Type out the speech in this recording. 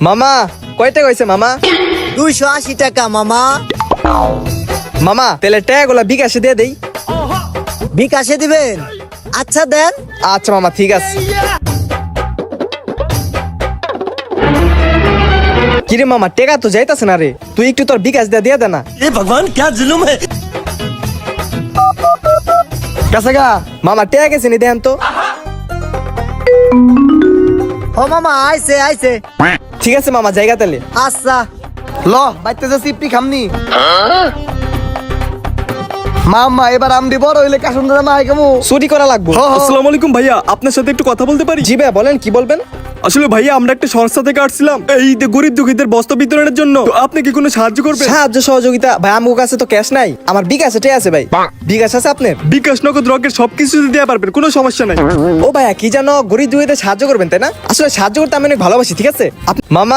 মামা কয় টাকা হয়েছে মামা? 280 টাকা মামা। মামা তাহলে টাকাগুলা বিকাশে দিয়ে দেই। বিকাশে দিবেন? আচ্ছা দেন। আচ্ছা মামা ঠিক আছে। কিরে মামা টেকা তো যাইতাছে না রে, তুই একটু তোর বিকাশ দিয়ে দে না। ये भगवान क्या जुल्म है। কাছে গা মামা টেকা গেছে নি দেন তো। ও মামা আইছে আইছে। ঠিক আছে মামা জায়গা তাহলে। আচ্ছা ল বাইতে যা সিপি খামনি মামা এবার আমদি বড় হইলে কাসুন দাদা মা কেমু চুরি করা লাগবো। আসসালামু আলাইকুম ভাইয়া, আপনার সাথে একটু কথা বলতে পারি? জি ভাই বলেন, কি বলবেন? আসলে ভাইয়া আমরা একটা সংস্থা থেকে আসছিলাম এই যে গরিব দুঃখীদের বস্ত্র বিতরণের জন্য। তো আপনি কি কোনো সাহায্য করবেন? সাহায্য সহযোগিতা ভাই আমার কাছে তো ক্যাশ নাই, আমার বিকাশ এটাই আছে ভাই। বিকাশ আছে আপনার? বিকাশ, নগদ, রকেট সবকিছু দেওয়া পারবেন, কোনো সমস্যা নাই। ও ভাইয়া কি জানো গরিব দুঃখীদের সাহায্য করবেন তাই না? আসলে সাহায্য করতে আমি অনেক ভালোবাসি, ঠিক আছে মামা